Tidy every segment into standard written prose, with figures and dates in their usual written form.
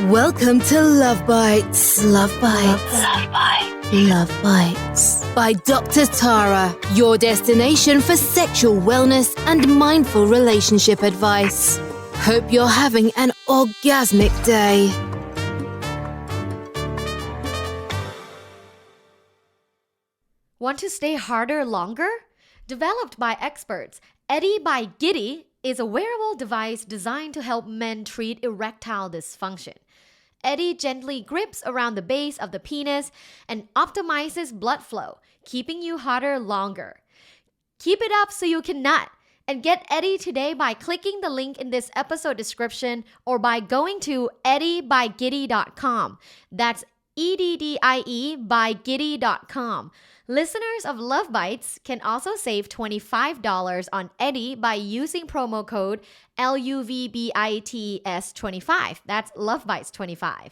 Welcome to Love Bites. Love Bites. Love Bites. Love Bites. By Dr. Tara, your destination for sexual wellness and mindful relationship advice. Hope you're having an orgasmic day. Want to stay harder longer? Developed by experts, Eddy by Giddy is a wearable device designed to help men treat erectile dysfunction. Eddy gently grips around the base of the penis and optimizes blood flow, keeping you harder longer. Keep it up so you can nut. And get Eddy today by clicking the link in this episode description or by going to eddybygiddy.com. That's EDDIE by Giddy.com. Listeners of Love Bites can also save $25 on Eddy by using promo code LUVBITS25. That's Love Bites 25.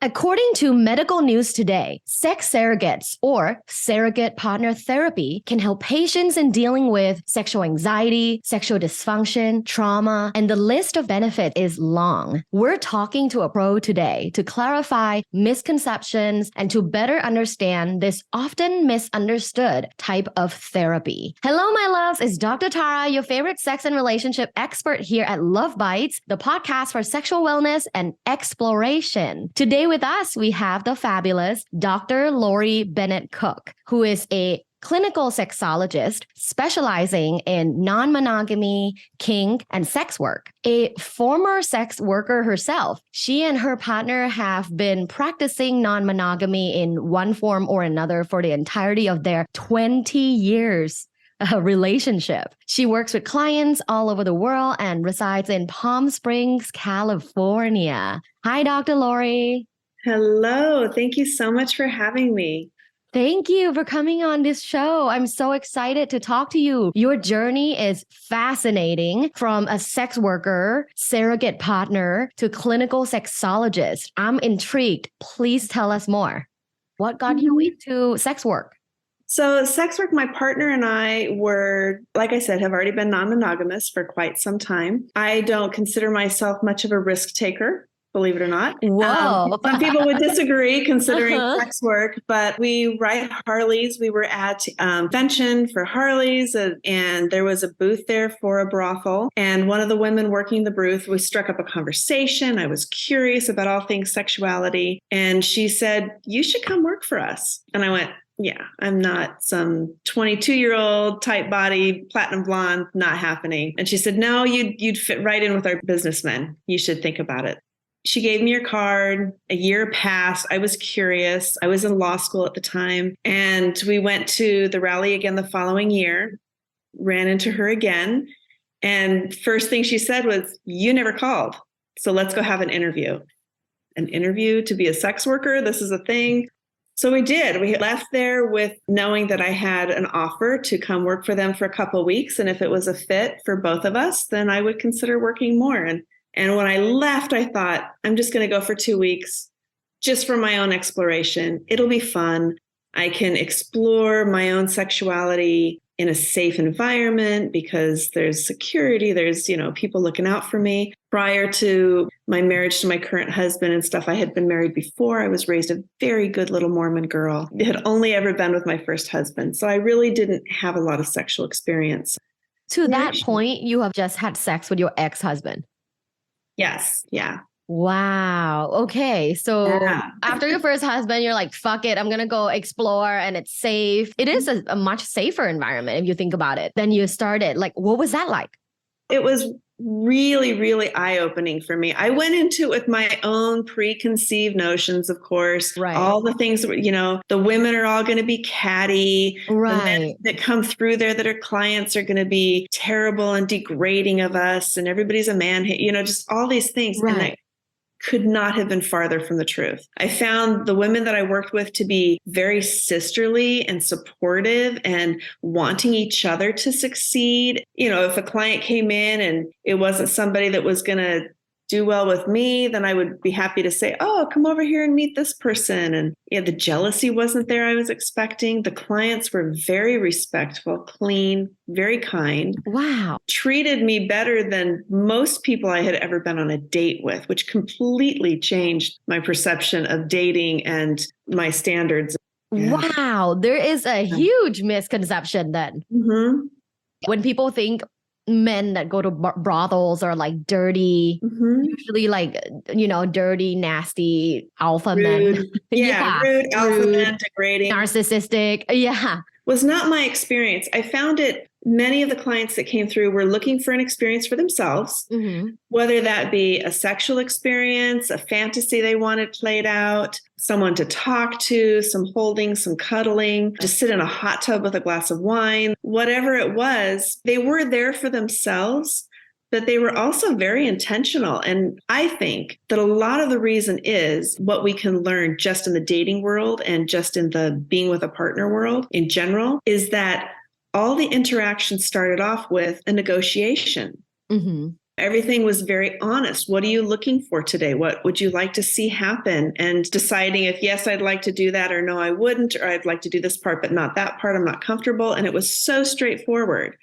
According to Medical News Today, sex surrogates or surrogate partner therapy can help patients in dealing with sexual anxiety, sexual dysfunction, trauma, and the list of benefits is long. We're talking to a pro today to clarify misconceptions and to better understand this often misunderstood type of therapy. Hello, my loves. It's Dr. Tara, your favorite sex and relationship expert here at Love Bites, the podcast for sexual wellness and exploration. Today with us, we have the fabulous Dr. Laurie Bennett-Cook, who is a clinical sexologist specializing in non-monogamy, kink, and sex work. A former sex worker herself, she and her partner have been practicing non-monogamy in one form or another for the entirety of their 20 years. Relationship. She works with clients all over the world and resides in Palm Springs, California. Hi, Dr. Laurie. Hello. Thank you so much for having me. Thank you for coming on this show. I'm so excited to talk to you. Your journey is fascinating, from a sex worker, surrogate partner, to clinical sexologist. I'm intrigued. Please tell us more. What got you into sex work? So sex work, my partner and I were, like I said, have already been non-monogamous for quite some time. I don't consider myself much of a risk taker, believe it or not. Whoa. Some people would disagree considering sex work, but we ride Harleys. We were at convention for Harleys, and there was a booth there for a brothel. And one of the women working the booth, we struck up a conversation. I was curious about all things sexuality. And she said, "You should come work for us." And I went, "Yeah, I'm not some 22-year-old type body, platinum blonde, not happening." And she said, "No, you'd fit right in with our businessmen. You should think about it." She gave me her card. A year passed. I was curious. I was in law school at the time. And we went to the rally again the following year, ran into her again. And first thing she said was, "You never called. So let's go have an interview." An interview to be a sex worker? This is a thing. So we did. We left there with knowing that I had an offer to come work for them for a couple of weeks. And if it was a fit for both of us, then I would consider working more. And when I left, I thought, I'm just going to go for 2 weeks just for my own exploration. It'll be fun. I can explore my own sexuality in a safe environment because there's security. There's, people looking out for me. Prior to my marriage to my current husband and stuff, I had been married before. I was raised a very good little Mormon girl. It had only ever been with my first husband. So I really didn't have a lot of sexual experience. To that point, you have just had sex with your ex-husband. Yes. Yeah. Wow. Okay. So after your first husband, you're like, fuck it. I'm going to go explore and it's safe. It is a much safer environment if you think about it. Then you started. Like, what was that like? It was really, really eye-opening for me. I went into it with my own preconceived notions, of course. Right. All the things, the women are all going to be catty. Right. The men that come through there that are clients are going to be terrible and degrading of us. And everybody's a man, just all these things. Right. And I could not have been farther from the truth. I found the women that I worked with to be very sisterly and supportive and wanting each other to succeed. If a client came in and it wasn't somebody that was going to do well with me, then I would be happy to say, oh, come over here and meet this person. And the jealousy wasn't there I was expecting. The clients were very respectful, clean, very kind. Wow. Treated me better than most people I had ever been on a date with, which completely changed my perception of dating and my standards. Yeah. Wow. There is a huge misconception then. Mm-hmm. When people think men that go to brothels are like dirty, usually like, dirty, nasty alpha rude. men. Rude, alpha men, degrading. Narcissistic. Yeah. Was not my experience. I found it, many of the clients that came through were looking for an experience for themselves, whether that be a sexual experience, a fantasy they wanted played out, someone to talk to, some holding, some cuddling, just sit in a hot tub with a glass of wine, whatever it was, they were there for themselves, but they were also very intentional. And I think that a lot of the reason is what we can learn just in the dating world and just in the being with a partner world in general is that all the interactions started off with a negotiation. Everything was very honest. What are you looking for today? What would you like to see happen? And deciding if, yes, I'd like to do that, or no, I wouldn't, or I'd like to do this part, but not that part. I'm not comfortable. And it was so straightforward.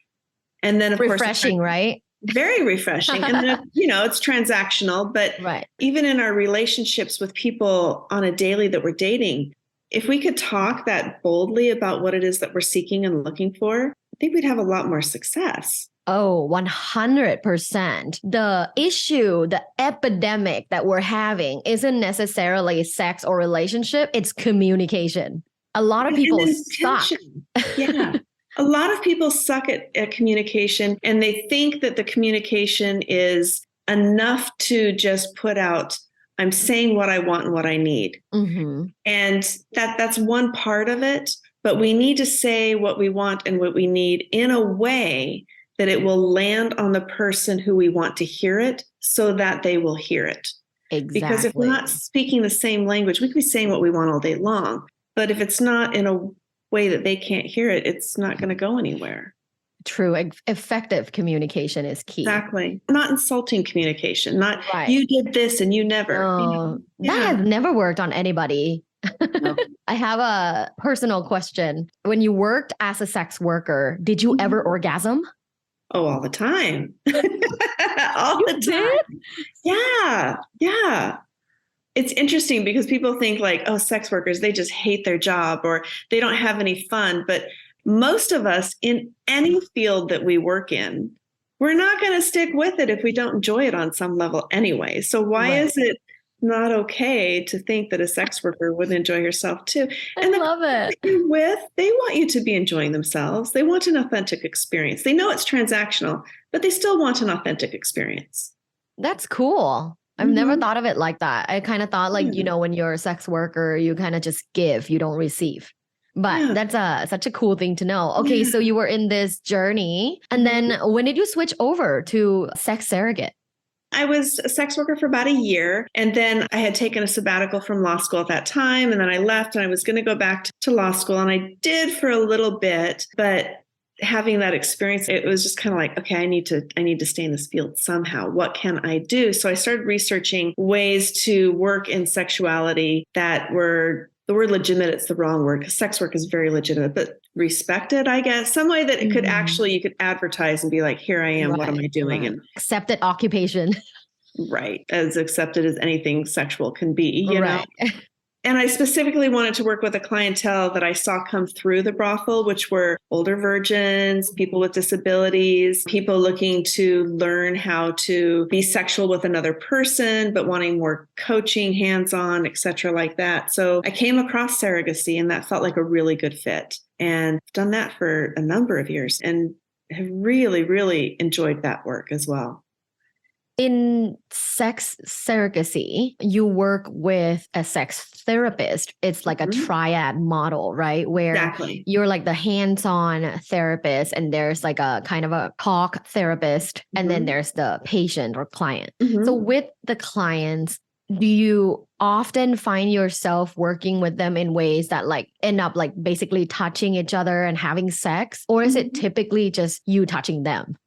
And then, of course, refreshing, right? Very refreshing. And then, it's transactional, but even in our relationships with people on a daily that we're dating, if we could talk that boldly about what it is that we're seeking and looking for, I think we'd have a lot more success. Oh, 100%. The issue, the epidemic that we're having isn't necessarily sex or relationship. It's communication. A lot of people suck. Yeah. A lot of people suck at communication, and they think that the communication is enough to just put out, I'm saying what I want and what I need. And that's one part of it, but we need to say what we want and what we need in a way that it will land on the person who we want to hear it so that they will hear it. Exactly. Because if we're not speaking the same language, we can be saying what we want all day long, but if it's not in a way that they can't hear it, it's not going to go anywhere. True. Effective communication is key. Exactly. Not insulting communication, not you did this and you never. Oh, that has never worked on anybody. No. I have a personal question. When you worked as a sex worker, did you ever orgasm? Oh, all the time. All the time. Yeah. Yeah. It's interesting because people think like, oh, sex workers, they just hate their job or they don't have any fun. But most of us in any field that we work in, we're not going to stick with it if we don't enjoy it on some level anyway. So why is it not okay to think that a sex worker wouldn't enjoy herself too? And I love it. You're with, they want you to be enjoying themselves. They want an authentic experience. They know it's transactional, but they still want an authentic experience. That's cool. I've never thought of it like that. I kind of thought like, when you're a sex worker, you kind of just give, you don't receive. But that's such a cool thing to know. Okay, so you were in this journey. And then when did you switch over to sex surrogate? I was a sex worker for about a year. And then I had taken a sabbatical from law school at that time. And then I left and I was going to go back to law school. And I did for a little bit. But having that experience, it was just kind of like, okay, I need to stay in this field somehow. What can I do? So I started researching ways to work in sexuality that were, the word legitimate, it's the wrong word because sex work is very legitimate, but respected, I guess, some way that it could actually, you could advertise and be like, here I am, what am I doing? And accepted occupation. Right. As accepted as anything sexual can be, you know? And I specifically wanted to work with a clientele that I saw come through the brothel, which were older virgins, people with disabilities, people looking to learn how to be sexual with another person, but wanting more coaching, hands-on, et cetera, like that. So I came across surrogacy and that felt like a really good fit. And I've done that for a number of years and have really, really enjoyed that work as well. In sex surrogacy, you work with a sex therapist. It's like a triad model, right? Where you're like the hands-on therapist and there's like a kind of a talk therapist and then there's the patient or client. So with the clients, do you often find yourself working with them in ways that like end up like basically touching each other and having sex? Or is it typically just you touching them?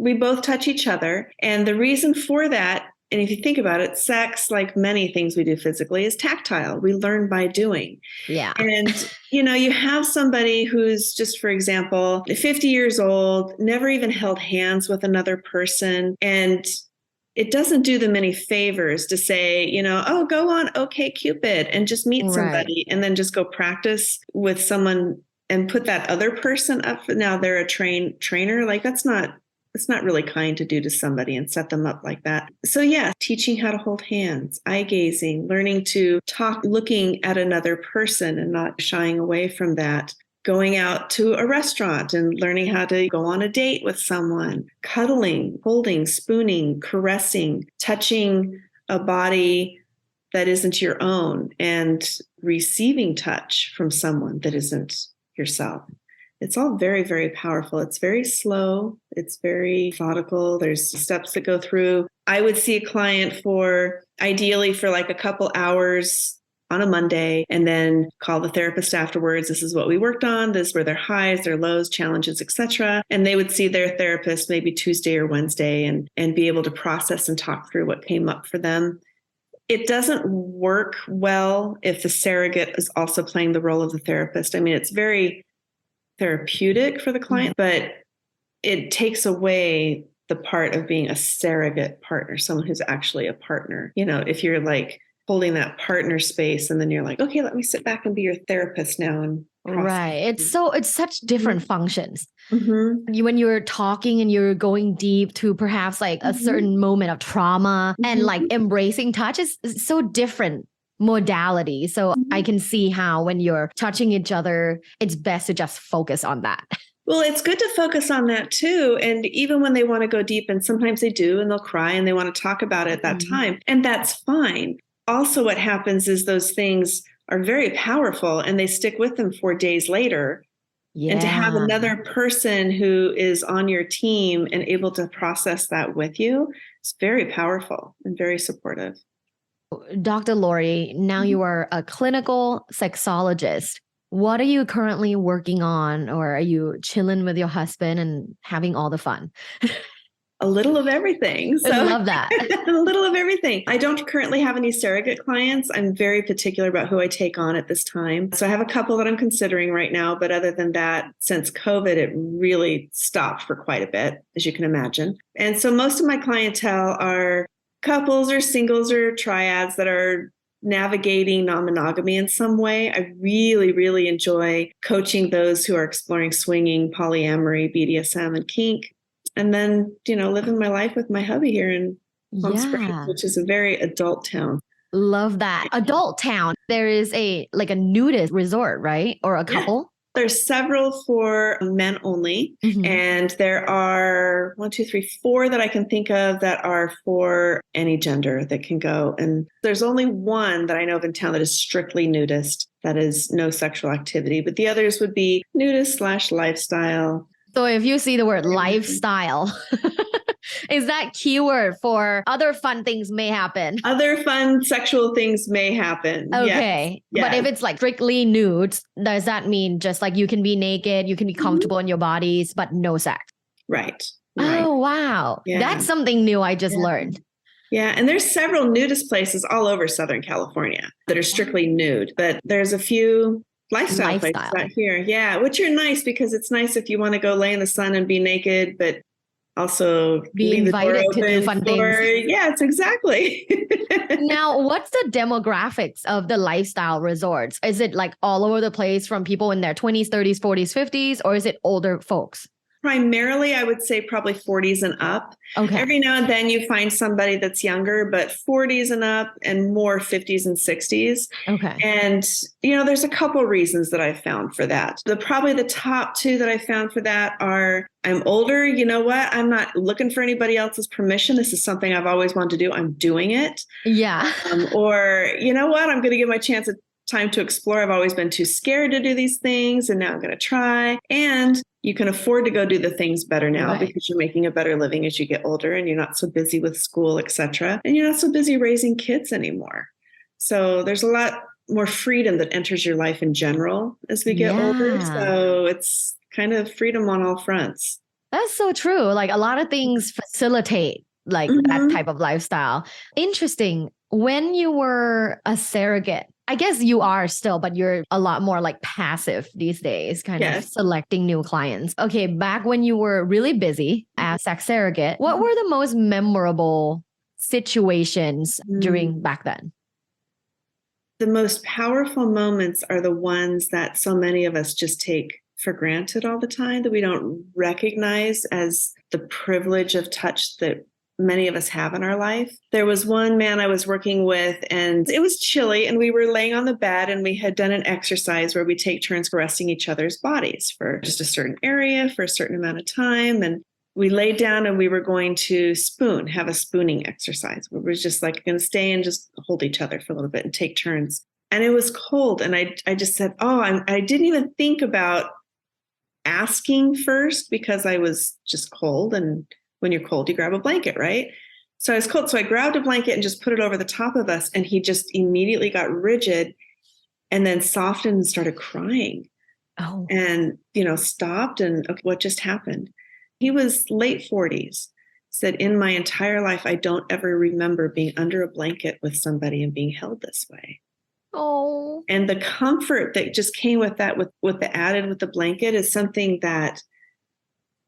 We both touch each other. And the reason for that And if you think about it, sex, like many things we do physically, is tactile. We learn by doing. Yeah. And, you have somebody who's just, for example, 50 years old, never even held hands with another person. And it doesn't do them any favors to say, oh, go on OkCupid and just meet somebody and then just go practice with someone and put that other person up. Now they're a trainer. Like it's not really kind to do to somebody and set them up like that. So yeah, teaching how to hold hands, eye gazing, learning to talk, looking at another person and not shying away from that. Going out to a restaurant and learning how to go on a date with someone, cuddling, holding, spooning, caressing, touching a body that isn't your own, and receiving touch from someone that isn't yourself. It's all very, very powerful. It's very slow. It's very methodical. There's steps that go through. I would see a client ideally for like a couple hours on a Monday, and then call the therapist afterwards. This is what we worked on. This were their highs, their lows, challenges, etc. And they would see their therapist maybe Tuesday or Wednesday and be able to process and talk through what came up for them. It doesn't work well if the surrogate is also playing the role of the therapist. I mean, it's very therapeutic for the client, but it takes away the part of being a surrogate partner, someone who's actually a partner. If you're like holding that partner space and then you're like, okay, let me sit back and be your therapist now. And right. It's such different functions. Mm-hmm. When you're talking and you're going deep to perhaps like a certain moment of trauma and like embracing touch is so different modality. So I can see how when you're touching each other, it's best to just focus on that. Well, it's good to focus on that too. And even when they want to go deep, and sometimes they do, and they'll cry and they want to talk about it at that time. And that's fine. Also, what happens is those things are very powerful and they stick with them 4 days later. Yeah. And to have another person who is on your team and able to process that with you is very powerful and very supportive. Dr. Laurie, now you are a clinical sexologist. What are you currently working on, or are you chilling with your husband and having all the fun? A little of everything. So I love that. A little of everything. I don't currently have any surrogate clients. I'm very particular about who I take on at this time. So I have a couple that I'm considering right now. But other than that, since COVID, it really stopped for quite a bit, as you can imagine. And so most of my clientele are couples or singles or triads that are navigating non-monogamy in some way. I really, really enjoy coaching those who are exploring swinging, polyamory, BDSM, and kink. And then, living my life with my hubby here in Palm Springs, which is a very adult town. Love that. Adult town. There is a nudist resort, right? Or a couple? Yeah. There's several for men only. Mm-hmm. And there are 4 that I can think of that are for any gender that can go. And there's only one that I know of in town that is strictly nudist, that is no sexual activity. But the others would be nudist/lifestyle. So if you see the word lifestyle, is that keyword for other fun things may happen? Other fun sexual things may happen. Okay. Yes. But if it's like strictly nude, does that mean just like you can be naked, you can be comfortable in your bodies, but no sex? Right. Oh, wow. Yeah. That's something new I just learned. Yeah. And there's several nudist places all over Southern California that are strictly nude, but there's a few lifestyle places out here. Yeah. Which are nice because it's nice if you want to go lay in the sun and be naked, but also be invited to do fun things. Yes, exactly. Now, what's the demographics of the lifestyle resorts? Is it like all over the place from people in their 20s, 30s, 40s, 50s, or is it older folks? Primarily, I would say probably 40s and up. Okay. Every now and then you find somebody that's younger, but 40s and up and more 50s and 60s. Okay. And, there's a couple reasons that I've found for that. Probably the top 2 that I found for that are, I'm older. You know what? I'm not looking for anybody else's permission. This is something I've always wanted to do. I'm doing it. Yeah. Or, you know what? I'm going to give my chance time to explore. I've always been too scared to do these things, and now I'm going to try. And you can afford to go do the things better now because you're making a better living as you get older, and you're not so busy with school, etc. And you're not so busy raising kids anymore. So there's a lot more freedom that enters your life in general as we get older. So it's kind of freedom on all fronts. That's so true. Like a lot of things facilitate like that type of lifestyle. Interesting. When you were a surrogate, I guess you are still, but you're a lot more like passive these days, kind of selecting new clients. Okay, back when you were really busy as sex surrogate, what were the most memorable situations during back then? The most powerful moments are the ones that so many of us just take for granted all the time, that we don't recognize as the privilege of touch that many of us have in our life. There was one man I was working with, and it was chilly, and we were laying on the bed, and we had done an exercise where we take turns caressing each other's bodies for just a certain area for a certain amount of time. And we laid down and we were going to have a spooning exercise. We were just like going to stay and just hold each other for a little bit and take turns. And it was cold. And I just said, I didn't even think about asking first because I was just cold. And when you're cold, you grab a blanket, right? So I was cold. So I grabbed a blanket and just put it over the top of us. And he just immediately got rigid and then softened and started crying. Oh. And, stopped. And okay, what just happened? He was late 40s, said, in my entire life, I don't ever remember being under a blanket with somebody and being held this way. Oh. And the comfort that just came with that, with the added with the blanket, is something that,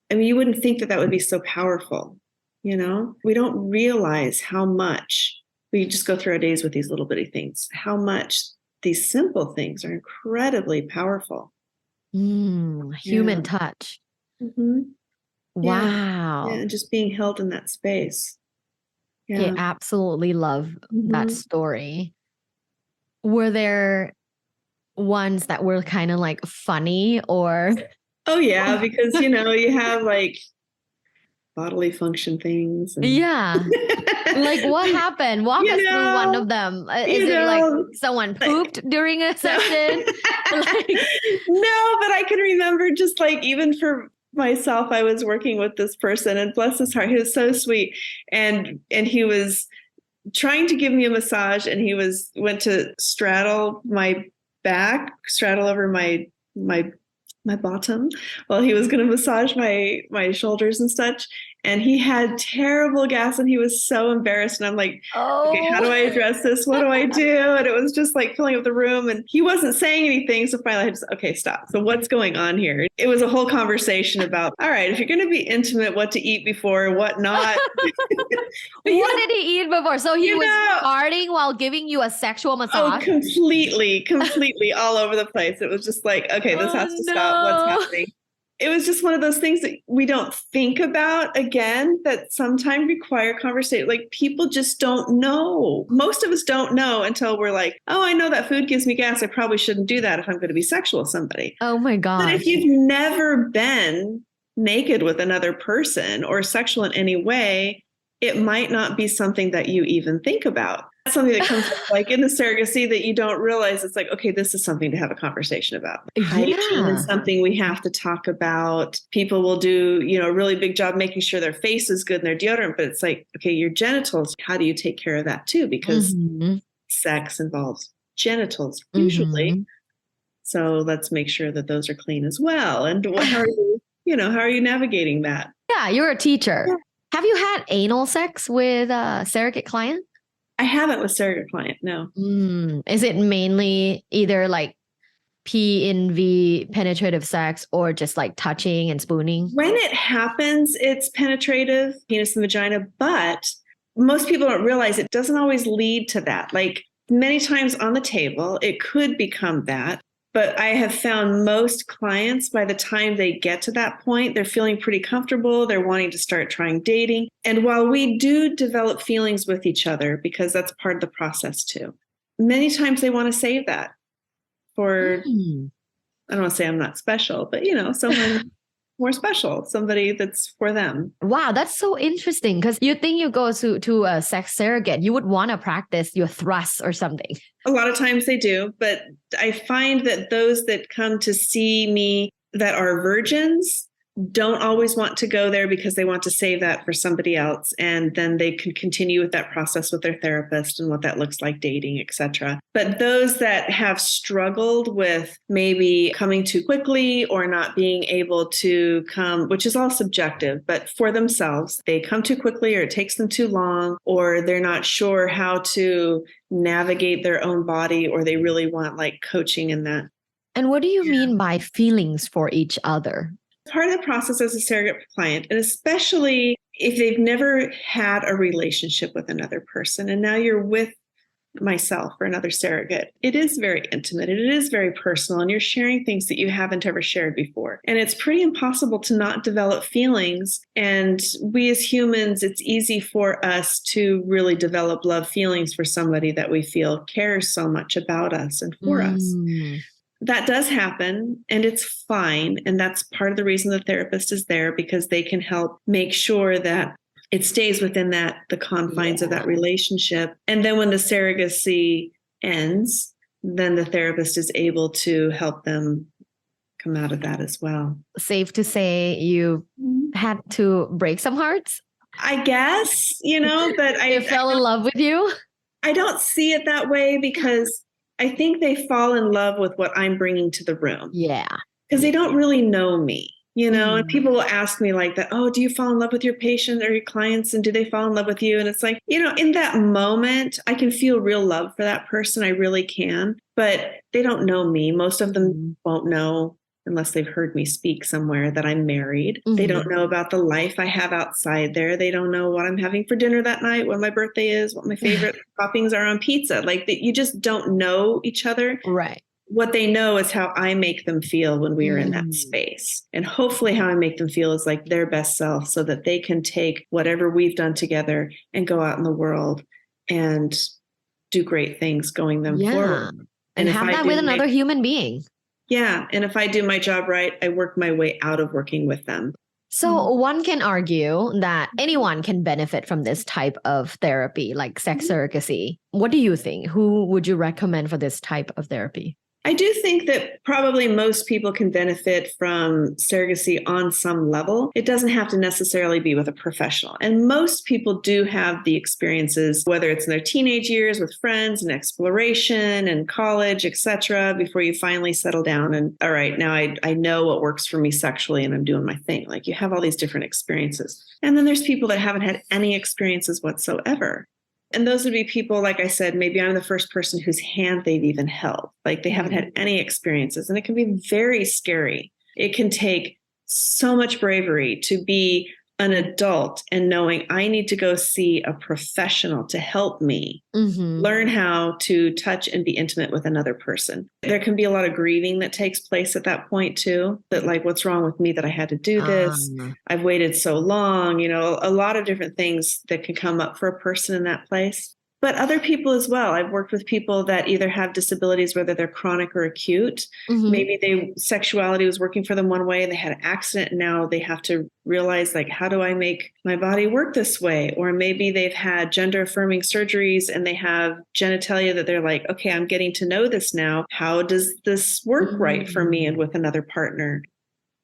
you wouldn't think that would be so powerful. We don't realize how much we just go through our days with these little bitty things, how much these simple things are incredibly powerful. Human touch. Mm-hmm. Wow. Yeah, and just being held in that space. Yeah. I absolutely love that story. Were there ones that were kind of like funny or? Oh yeah, because you have like bodily function things. And... Yeah. Like what happened? Walk us through one of them. Is it like someone pooped during a session? No, but I can remember just like, even for myself, I was working with this person, and bless his heart, he was so sweet. And he was trying to give me a massage, and he went to straddle my back, straddle over my bottom while he was going to massage my shoulders and such. And he had terrible gas, and he was so embarrassed. And I'm like, okay, how do I address this? What do I do? And it was just like filling up the room, and he wasn't saying anything. So finally I just, okay, stop. So what's going on here? It was a whole conversation about, all right, if you're going to be intimate, what to eat before, what not. What did he eat before? So he was farting while giving you a sexual massage? Oh, completely all over the place. It was just like, okay, this has to stop. What's happening? It was just one of those things that we don't think about, again, that sometimes require conversation. Like, people just don't know. Most of us don't know until we're like, oh, I know that food gives me gas. I probably shouldn't do that if I'm going to be sexual with somebody. Oh my God. But if you've never been naked with another person or sexual in any way, it might not be something that you even think about. That's something that comes like in the surrogacy that you don't realize. It's like, okay, this is something to have a conversation about. Hygiene is something we have to talk about. People will do, a really big job making sure their face is good and their deodorant, but it's like, okay, your genitals, how do you take care of that too? Because sex involves genitals usually. So let's make sure that those are clean as well. And how are you navigating that? Yeah, you're a teacher. Yeah. Have you had anal sex with a surrogate client? I haven't with surrogate client, no. Is it mainly either like P&V penetrative sex or just like touching and spooning? When it happens, it's penetrative, penis and vagina, but most people don't realize it doesn't always lead to that. Like many times on the table, it could become that. But I have found most clients, by the time they get to that point, they're feeling pretty comfortable. They're wanting to start trying dating. And while we do develop feelings with each other, because that's part of the process too, many times they want to save that for, I don't want to say I'm not special, but someone more special, somebody that's for them. Wow, that's so interesting, because you think you go to a sex surrogate, you would want to practice your thrusts or something. A lot of times they do, but I find that those that come to see me that are virgins, don't always want to go there because they want to save that for somebody else. And then they can continue with that process with their therapist and what that looks like dating, etc. But those that have struggled with maybe coming too quickly or not being able to come, which is all subjective, but for themselves, they come too quickly or it takes them too long, or they're not sure how to navigate their own body, or they really want like coaching in that. And what do you mean by feelings for each other? Part of the process as a surrogate client, and especially if they've never had a relationship with another person, and now you're with myself or another surrogate, it is very intimate. It is very personal, and you're sharing things that you haven't ever shared before. And it's pretty impossible to not develop feelings. And we as humans, it's easy for us to really develop love feelings for somebody that we feel cares so much about us and for us. That does happen, and it's fine. And that's part of the reason the therapist is there, because they can help make sure that it stays within the confines of that relationship. And then when the surrogacy ends, then the therapist is able to help them come out of that as well. Safe to say you had to break some hearts? I guess, but They fell in love with you? I don't see it that way, because I think they fall in love with what I'm bringing to the room. Yeah. Because they don't really know me, and people will ask me like that, oh, do you fall in love with your patients or your clients? And do they fall in love with you? And it's like, in that moment, I can feel real love for that person. I really can. But they don't know me. Most of them won't know, unless they've heard me speak somewhere, that I'm married. They don't know about the life I have outside there. They don't know what I'm having for dinner that night, what my birthday is, what my favorite toppings are on pizza. Like, you just don't know each other. Right. What they know is how I make them feel when we are in that space. And hopefully how I make them feel is like their best self, so that they can take whatever we've done together and go out in the world and do great things going them forward. And have that with another human being. Yeah. And if I do my job right, I work my way out of working with them. So one can argue that anyone can benefit from this type of therapy, like sex surrogacy. What do you think? Who would you recommend for this type of therapy? I do think that probably most people can benefit from surrogacy on some level. It doesn't have to necessarily be with a professional. And most people do have the experiences, whether it's in their teenage years with friends and exploration and college, etc., before you finally settle down and, all right, now I know what works for me sexually and I'm doing my thing. Like, you have all these different experiences. And then there's people that haven't had any experiences whatsoever. And those would be people, like I said, maybe I'm the first person whose hand they've even held. Like, they haven't had any experiences, and it can be very scary. It can take so much bravery to be an adult and knowing I need to go see a professional to help me learn how to touch and be intimate with another person. There can be a lot of grieving that takes place at that point too, that like, what's wrong with me that I had to do this? I've waited so long, a lot of different things that can come up for a person in that place. But other people as well. I've worked with people that either have disabilities, whether they're chronic or acute. Maybe sexuality was working for them one way and they had an accident, and now they have to realize, like, how do I make my body work this way? Or maybe they've had gender affirming surgeries and they have genitalia that they're like, okay, I'm getting to know this now. How does this work right for me and with another partner?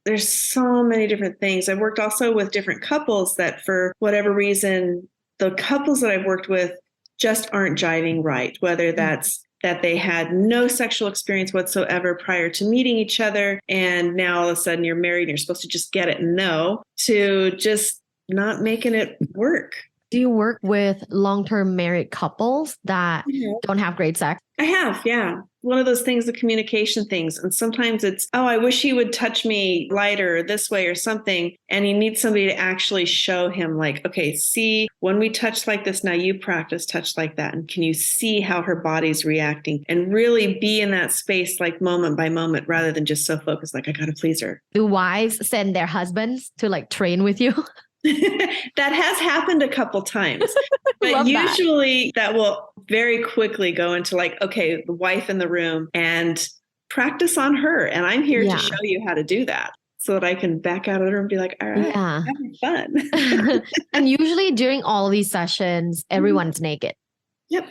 There's so many different things. I've worked also with different couples that, for whatever reason, the couples that I've worked with just aren't jiving right, whether that's that they had no sexual experience whatsoever prior to meeting each other, and now all of a sudden you're married and you're supposed to just get it and know, to just not making it work. Do you work with long-term married couples that don't have great sex? I have, yeah. One of those things, the communication things. And sometimes it's, oh, I wish he would touch me lighter this way or something. And you need somebody to actually show him, like, okay, see, when we touch like this, now you practice touch like that. And can you see how her body's reacting? And really be in that space, like moment by moment, rather than just so focused, like, I got to please her. Do wives send their husbands to like train with you? That has happened a couple times, but usually that will very quickly go into like, okay, the wife in the room, and practice on her. And I'm here to show you how to do that, so that I can back out of the room and be like, all right, having fun. And usually during all these sessions, everyone's naked. Yep.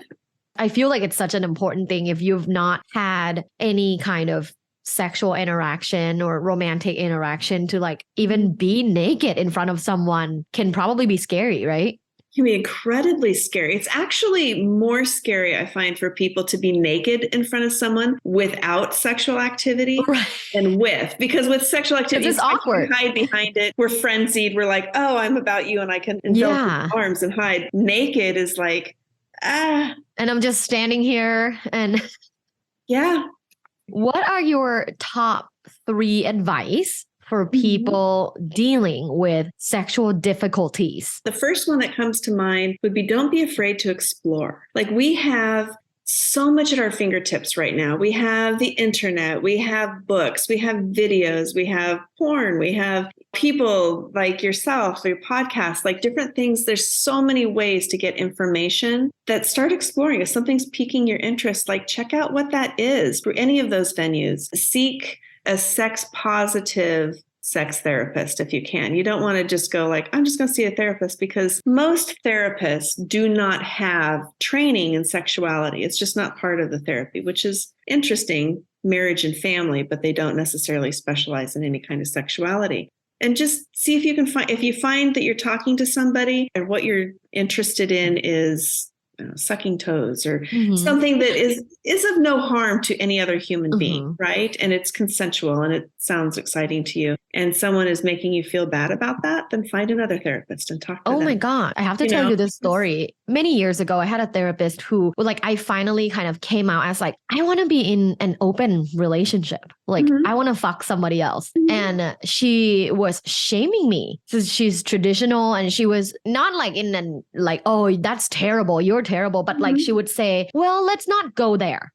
I feel like it's such an important thing if you've not had any kind of sexual interaction or romantic interaction to like even be naked in front of someone can probably be scary, right? Can be incredibly scary. It's actually more scary, I find, for people to be naked in front of someone without sexual activity Right. than with, because with sexual activity, It's awkward. hide behind it. We're frenzied. We're like, oh, I'm about you, and I can envelop Yeah. your arms and hide. Naked is like, And I'm just standing here. And yeah. what are your top 3 advice for people dealing with sexual difficulties? The first one that comes to mind would be don't be afraid to explore. Like we have so much at our fingertips right now. We have the internet, we have books, we have videos, we have porn, we have people like yourself, your podcast, like different things. There's so many ways to get information that start exploring. If something's piquing your interest, like check out what that is for any of those venues. Seek a sex positive sex therapist if you can. You don't want to just go like, I'm just going to see a therapist, because most therapists do not have training in sexuality. It's just not part of the therapy, which is interesting, marriage and family, but they don't necessarily specialize in any kind of sexuality. And just see if you can find, if you find that you're talking to somebody and what you're interested in is sucking toes or something that is of no harm to any other human being, right? And it's consensual and it sounds exciting to you, and someone is making you feel bad about that, then find another therapist and talk to them. Oh my God. I have to tell you this story. Many years ago, I had a therapist who, like, I finally kind of came out as like, I want to be in an open relationship. Like, I want to fuck somebody else. And she was shaming me because she's traditional, and she was not like in an like, oh, that's terrible, you're terrible. But like, she would say, well, let's not go there.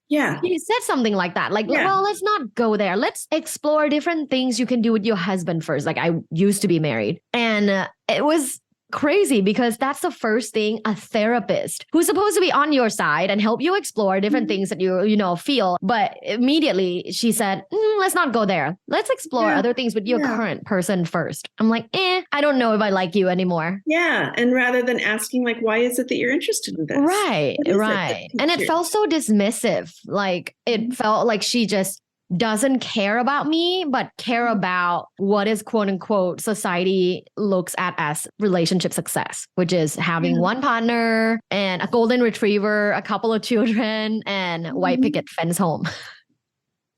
Yeah. He said something like that. Like, well, let's not go there. Let's explore different things you can do with your husband first. Like, I used to be married, and it was crazy because that's the first thing a therapist who's supposed to be on your side and help you explore different things that you feel. But immediately she said, let's not go there. Let's explore other things with your current person first. I'm like, I don't know if I like you anymore. Yeah. And rather than asking like, why is it that you're interested in this? Right. And it felt so dismissive. Like it felt like she just doesn't care about me, but care about what is quote unquote society looks at as relationship success, which is having one partner and a golden retriever, a couple of children, and white picket fence home.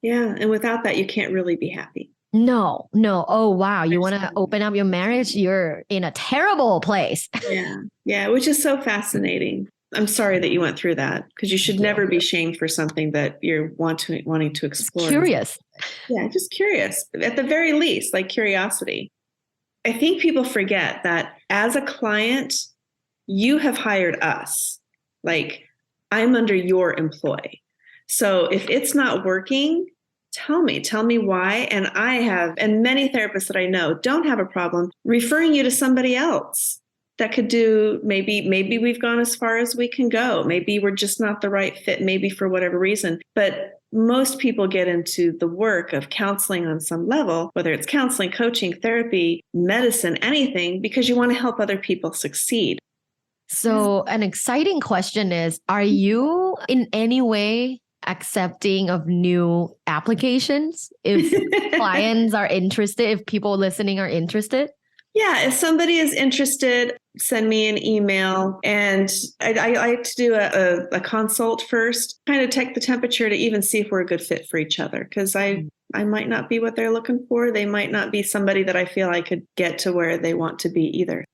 Yeah. And without that, you can't really be happy. No. Oh, wow. You want to open up your marriage? You're in a terrible place. Yeah. Which is so fascinating. I'm sorry that you went through that, because you should never be shamed for something that you're wanting to explore. Curious. Yeah, just curious. At the very least, like curiosity. I think people forget that as a client, you have hired us. Like, I'm under your employ. So if it's not working, tell me why. And and many therapists that I know don't have a problem referring you to somebody else that could do, maybe we've gone as far as we can go. Maybe we're just not the right fit, maybe for whatever reason. But most people get into the work of counseling on some level, whether it's counseling, coaching, therapy, medicine, anything, because you want to help other people succeed. So an exciting question is, are you in any way accepting of new applications if clients are interested, if people listening are interested? Yeah, if somebody is interested, send me an email. And I like to do a consult first, kind of take the temperature to even see if we're a good fit for each other. Because I might not be what they're looking for. They might not be somebody that I feel I could get to where they want to be either.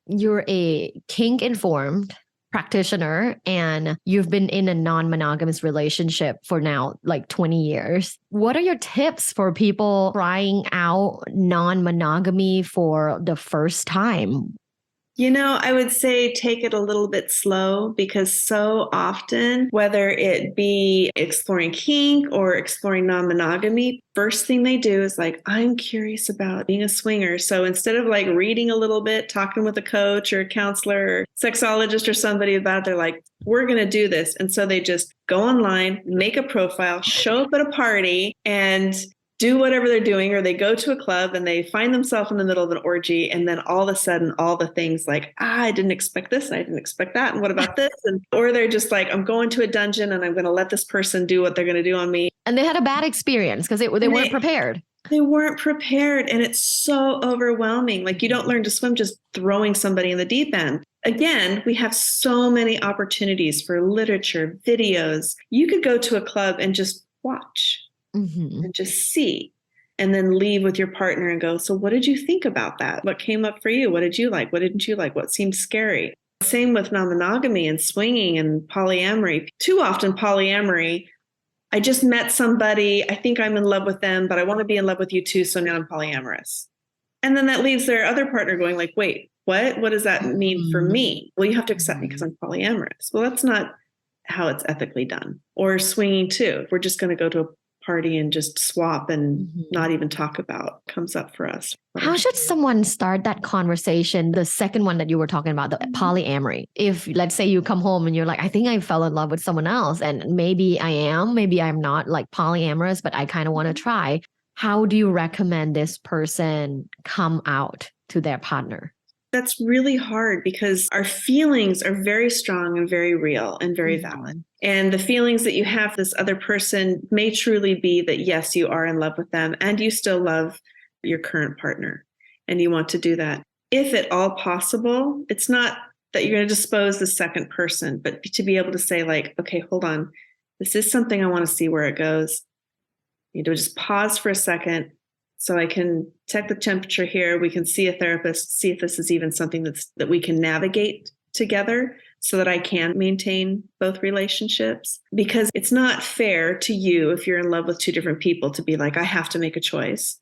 You're a kink informed practitioner, and you've been in a non-monogamous relationship for now like 20 years. What are your tips for people trying out non-monogamy for the first time? I would say take it a little bit slow, because so often, whether it be exploring kink or exploring non-monogamy, first thing they do is like, I'm curious about being a swinger. So instead of like reading a little bit, talking with a coach or a counselor or sexologist or somebody about it, they're like, we're going to do this. And so they just go online, make a profile, show up at a party, and do whatever they're doing, or they go to a club and they find themselves in the middle of an orgy. And then all of a sudden, all the things like, I didn't expect this. I didn't expect that. And what about this? Or they're just like, I'm going to a dungeon and I'm going to let this person do what they're going to do on me. And they had a bad experience because they weren't prepared. They weren't prepared. And it's so overwhelming. Like, you don't learn to swim just throwing somebody in the deep end. Again, we have so many opportunities for literature, videos. You could go to a club and just watch. And just see, and then leave with your partner and go, so what did you think about that? What came up for you? What did you like? What didn't you like? What seemed scary? Same with non-monogamy and swinging and polyamory. Too often polyamory, I just met somebody, I think I'm in love with them, but I want to be in love with you too, so now I'm polyamorous. And then that leaves their other partner going like, wait, what? What does that mean for me? Well, you have to accept me because I'm polyamorous. Well, that's not how it's ethically done. Or swinging too. If we're just going to go to a party and just swap and not even talk about comes up for us. How should someone start that conversation? The second one that you were talking about, the polyamory. If let's say you come home and you're like, I think I fell in love with someone else and maybe I am, maybe I'm not like polyamorous, but I kind of want to try. How do you recommend this person come out to their partner? That's really hard because our feelings are very strong and very real and very valid. And the feelings that you have for this other person may truly be that, yes, you are in love with them and you still love your current partner and you want to do that. If at all possible, it's not that you're going to dispose the second person, but to be able to say like, okay, hold on, this is something I want to see where it goes. You know, just pause for a second. So I can check the temperature here. We can see a therapist, see if this is even something that we can navigate together so that I can maintain both relationships. Because it's not fair to you if you're in love with two different people to be like, I have to make a choice.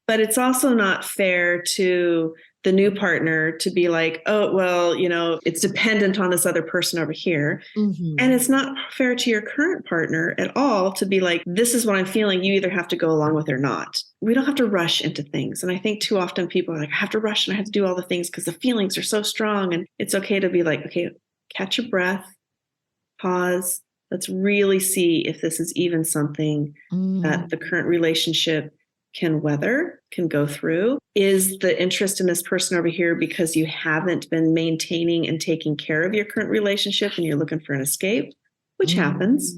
But it's also not fair to the new partner to be like, oh, well, you know, it's dependent on this other person over here. And it's not fair to your current partner at all to be like, this is what I'm feeling. You either have to go along with it or not. We don't have to rush into things. And I think too often people are like, I have to rush and I have to do all the things because the feelings are so strong. And it's okay to be like, okay, catch your breath, pause. Let's really see if this is even something that the current relationship can weather, can go through. Is the interest in this person over here because you haven't been maintaining and taking care of your current relationship and you're looking for an escape, which happens?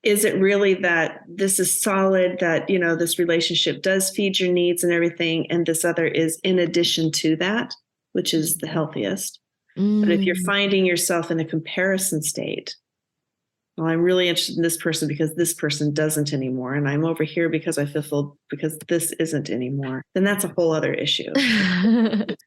Is it really that this is solid, that, you know, this relationship does feed your needs and everything, and this other is in addition to that, which is the healthiest? But if you're finding yourself in a comparison state, well, I'm really interested in this person because this person doesn't anymore. And I'm over here because I feel because this isn't anymore. Then that's a whole other issue.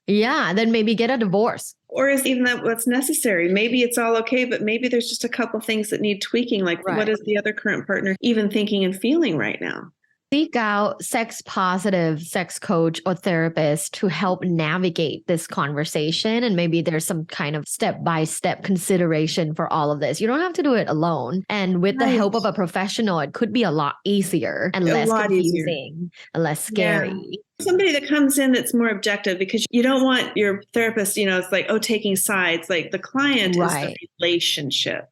Yeah. Then maybe get a divorce. Or is even that what's necessary? Maybe it's all okay, but maybe there's just a couple things that need tweaking. Like what is the other current partner even thinking and feeling right now? Seek out sex positive sex coach or therapist to help navigate this conversation. And maybe there's some kind of step-by-step consideration for all of this. You don't have to do it alone. And with the help of a professional, it could be a lot easier and less confusing and less scary. Yeah. Somebody that comes in that's more objective, because you don't want your therapist, you know, it's like, oh, taking sides. Like the client is the relationship,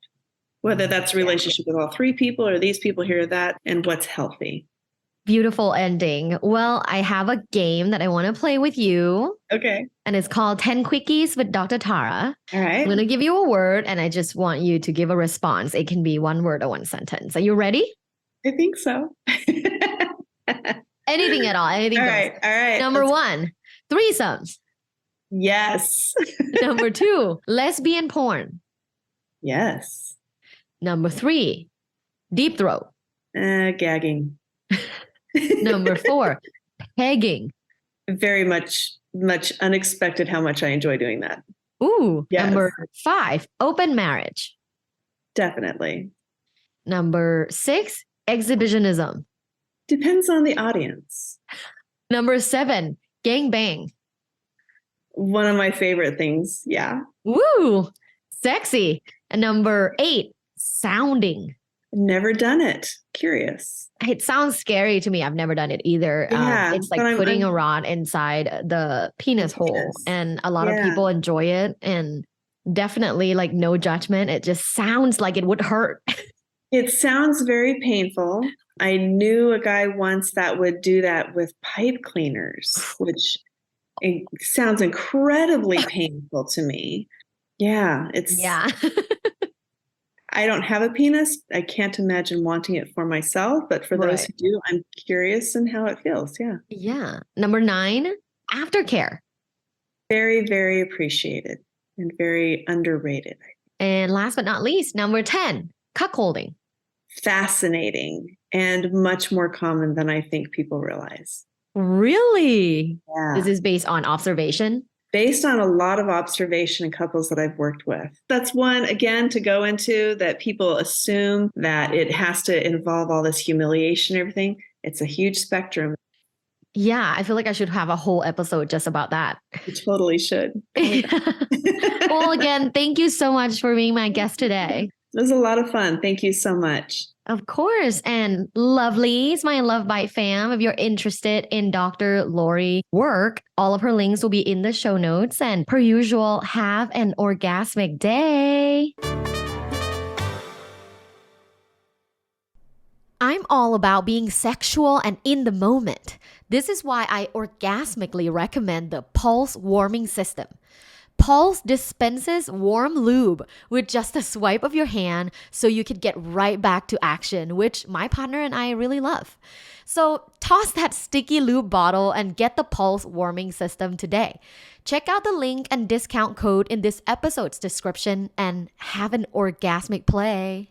whether that's a relationship with all three people or these people here or that, and what's healthy. Beautiful ending. Well, I have a game that I want to play with you. Okay. And it's called 10 Quickies with Dr. Tara. All right. I'm going to give you a word and I just want you to give a response. It can be one word or one sentence. Are you ready? I think so. Anything at all. Anything all goes. right. All right. Number one, threesomes. Yes. Number two, lesbian porn. Yes. Number three, deep throat. Gagging. Number four, pegging. Very much unexpected how much I enjoy doing that. Ooh. Yes. Number five, open marriage. Definitely. Number six, exhibitionism. Depends on the audience. Number seven, gangbang. One of my favorite things. Yeah. Woo, sexy. And number eight, sounding. Never done it. Curious. It sounds scary to me. I've never done it either. Yeah, it's like putting a rod inside the penis hole. And a lot of people enjoy it. And definitely like no judgment. It just sounds like it would hurt. It sounds very painful. I knew a guy once that would do that with pipe cleaners, which it sounds incredibly painful to me. Yeah, Yeah. I don't have a penis. I can't imagine wanting it for myself, but for those who do, I'm curious in how it feels. Yeah. Yeah. Number 9, aftercare. Very, very appreciated and very underrated. And last but not least, number 10, cuckolding. Fascinating and much more common than I think people realize. Really? Yeah. This is based on observation? Based on a lot of observation in couples that I've worked with. That's one, again, to go into that people assume that it has to involve all this humiliation and everything. It's a huge spectrum. Yeah, I feel like I should have a whole episode just about that. You totally should. Well, again, thank you so much for being my guest today. It was a lot of fun. Thank you so much. Of course. And lovelies, my Love Bite fam, if you're interested in Dr. Laurie's work, all of her links will be in the show notes. And per usual, have an orgasmic day. I'm all about being sexual and in the moment. This is why I orgasmically recommend the Pulse Warming System. Pulse dispenses warm lube with just a swipe of your hand so you can get right back to action, which my partner and I really love. So toss that sticky lube bottle and get the Pulse Warming System today. Check out the link and discount code in this episode's description and have an orgasmic play.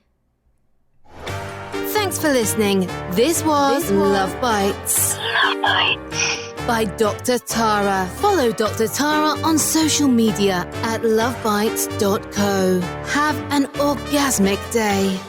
Thanks for listening. This was Love Bites. Love Bites. By Dr. Tara. Follow Dr. Tara on social media at lovebites.co. Have an orgasmic day.